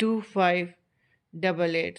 2588।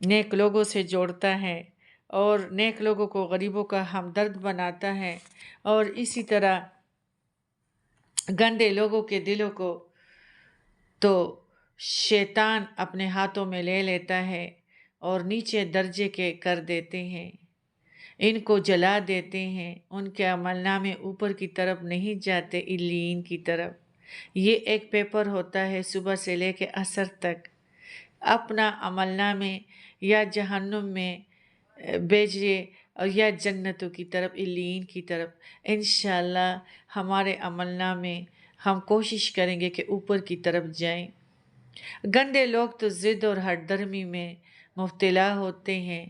نیک لوگوں سے جوڑتا ہے اور نیک لوگوں کو غریبوں کا ہمدرد بناتا ہے، اور اسی طرح گندے لوگوں کے دلوں کو تو شیطان اپنے ہاتھوں میں لے لیتا ہے اور نیچے درجے کے کر دیتے ہیں، ان کو جلا دیتے ہیں، ان کے عمل نامے اوپر کی طرف نہیں جاتے، علیین کی طرف۔ یہ ایک پیپر ہوتا ہے صبح سے لے کے عصر تک، اپنا عمل نامے یا جہنم میں بھیجیے اور یا جنتوں کی طرف، علیین کی طرف۔ انشاءاللہ ہمارے عمل نامے ہم کوشش کریں گے کہ اوپر کی طرف جائیں۔ گندے لوگ تو ضد اور ہٹ درمی میں مبتلا ہوتے ہیں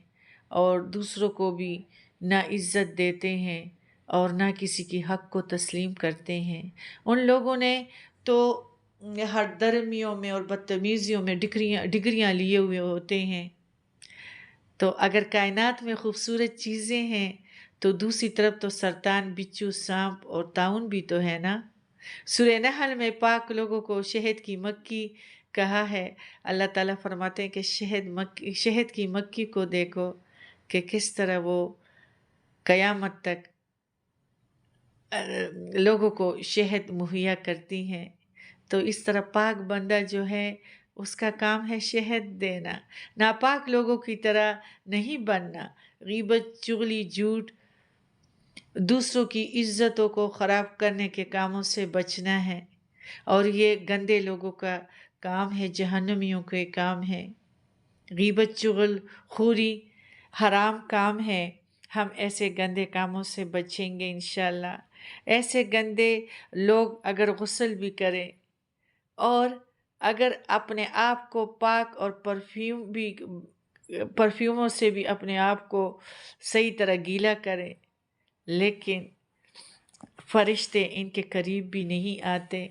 اور دوسروں کو بھی نہ عزت دیتے ہیں اور نہ کسی کی حق کو تسلیم کرتے ہیں۔ ان لوگوں نے تو ہٹ درمیوں میں اور بدتمیزیوں میں ڈگریاں لیے ہوئے ہوتے ہیں۔ تو اگر کائنات میں خوبصورت چیزیں ہیں تو دوسری طرف تو سرطان، بچھو، سانپ اور طاعون بھی تو ہے نا۔ سورہ نحل میں پاک لوگوں کو شہد کی مکھی کہا ہے۔ اللہ تعالیٰ فرماتے ہیں کہ شہد کی مکھی کو دیکھو کہ کس طرح وہ قیامت تک لوگوں کو شہد مہیا کرتی ہیں۔ تو اس طرح پاک بندہ جو ہے اس کا کام ہے شہد دینا، ناپاک لوگوں کی طرح نہیں بننا، غیبت، چغلی، جھوٹ، دوسروں کی عزتوں کو خراب کرنے کے کاموں سے بچنا ہے، اور یہ گندے لوگوں کا کام ہے، جہنمیوں کے کام ہے۔ غیبت، چغل خوری حرام کام ہے، ہم ایسے گندے کاموں سے بچیں گے انشاءاللہ۔ ایسے گندے لوگ اگر غسل بھی کریں اور اگر اپنے آپ کو پاک اور پرفیوموں سے بھی اپنے آپ کو صحیح طرح گیلا کریں، لیکن فرشتے ان کے قریب بھی نہیں آتے،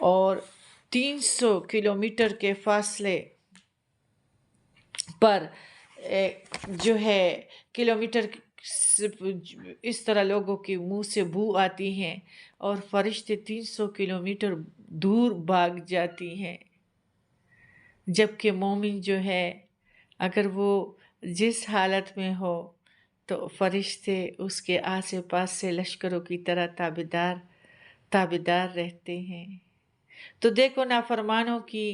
اور 300 کلومیٹر کے فاصلے پر جو ہے کلومیٹر اس طرح لوگوں کے منہ سے بو آتی ہیں اور فرشتے 300 کلومیٹر دور بھاگ جاتی ہیں، جبکہ مومن جو ہے اگر وہ جس حالت میں ہو تو فرشتے اس کے آس پاس سے لشکروں کی طرح تابعدار رہتے ہیں۔ تو دیکھو نافرمانوں کی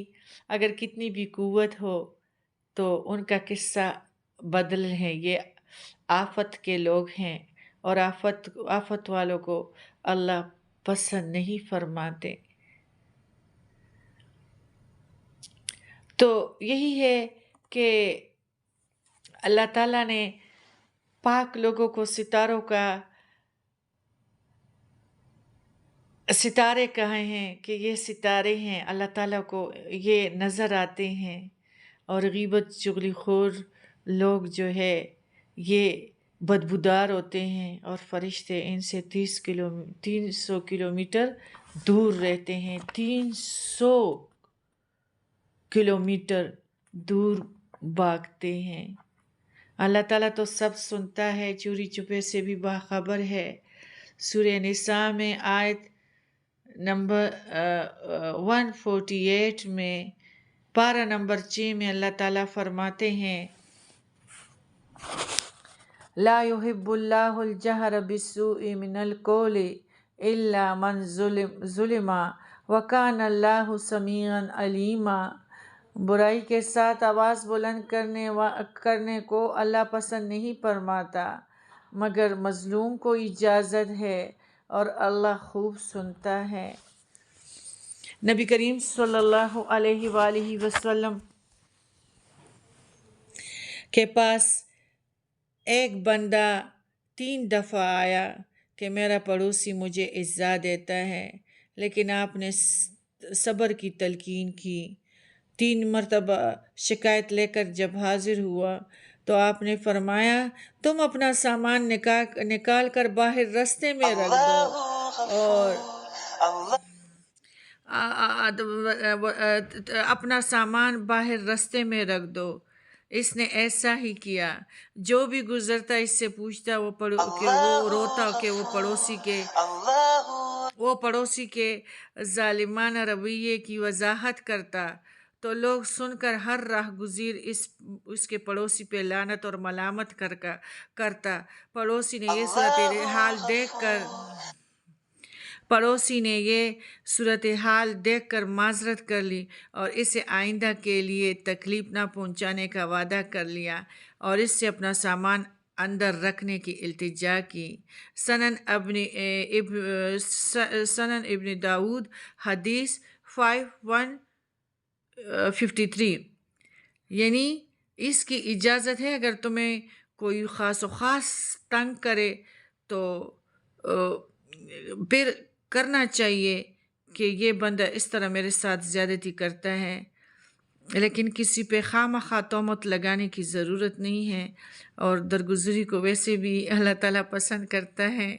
اگر کتنی بھی قوت ہو تو ان کا قصہ بدل ہے، یہ آفت کے لوگ ہیں اور آفت والوں کو اللہ پسند نہیں فرماتے۔ تو یہی ہے کہ اللہ تعالیٰ نے پاک لوگوں کو ستارے کہے ہیں کہ یہ ستارے ہیں، اللہ تعالیٰ کو یہ نظر آتے ہیں، اور غیبت چغلی خور لوگ جو ہے یہ بدبودار ہوتے ہیں اور فرشتے ان سے 300 کلومیٹر دور رہتے ہیں، 300 کلومیٹر دور بھاگتے ہیں۔ اللہ تعالیٰ تو سب سنتا ہے، چوری چپے سے بھی باخبر ہے۔ سورہ نساء میں آیت نمبر 148 میں پارہ نمبر 6 میں اللہ تعالیٰ فرماتے ہیں لا يحب اللہ الجہر بالسوء من القول الا من ظلم وکان اللہ سمیعا علیما۔ برائی کے ساتھ آواز بلند کرنے کو اللہ پسند نہیں فرماتا مگر مظلوم کو اجازت ہے، اور اللہ خوب سنتا ہے۔ نبی کریم صلی اللہ علیہ وآلہ وسلم کے پاس ایک بندہ 3 دفعہ آیا کہ میرا پڑوسی مجھے ایذا دیتا ہے، لیکن آپ نے صبر کی تلقین کی۔ 3 مرتبہ شکایت لے کر جب حاضر ہوا تو آپ نے فرمایا تم اپنا سامان نکال کر باہر رستے میں رکھ دو، اور اپنا سامان باہر رستے میں رکھ دو۔ اس نے ایسا ہی کیا، جو بھی گزرتا اس سے پوچھتا کہ وہ روتا کہ وہ پڑوسی کے ظالمانہ رویے کی وضاحت کرتا، تو لوگ سن کر ہر راہ گزیر اس کے پڑوسی پہ لعنت اور ملامت کرتا۔ پڑوسی نے یہ صورتحال دیکھ کر پڑوسی نے یہ صورتحال دیکھ کر معذرت کر لی اور اسے آئندہ کے لیے تکلیف نہ پہنچانے کا وعدہ کر لیا اور اس سے اپنا سامان اندر رکھنے کی التجا کی۔ سنن ابن داود حدیث 5153، یعنی اس کی اجازت ہے اگر تمہیں کوئی خاص تنگ کرے تو پھر کرنا چاہیے کہ یہ بندہ اس طرح میرے ساتھ زیادتی کرتا ہے، لیکن کسی پہ خواہ تہمت لگانے کی ضرورت نہیں ہے، اور درگزری کو ویسے بھی اللہ تعالیٰ پسند کرتا ہے،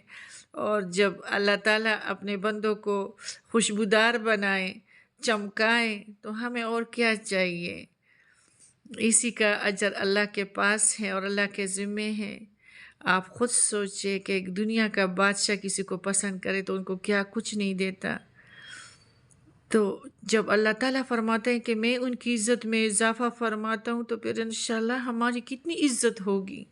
اور جب اللہ تعالیٰ اپنے بندوں کو خوشبودار بنائے، چمکائے، تو ہمیں اور کیا چاہیے؟ اسی کا اجر اللہ کے پاس ہے اور اللہ کے ذمے ہے۔ آپ خود سوچئے کہ ایک دنیا کا بادشاہ کسی کو پسند کرے تو ان کو کیا کچھ نہیں دیتا۔ تو جب اللہ تعالیٰ فرماتے ہیں کہ میں ان کی عزت میں اضافہ فرماتا ہوں، تو پھر انشاءاللہ ہماری کتنی عزت ہوگی۔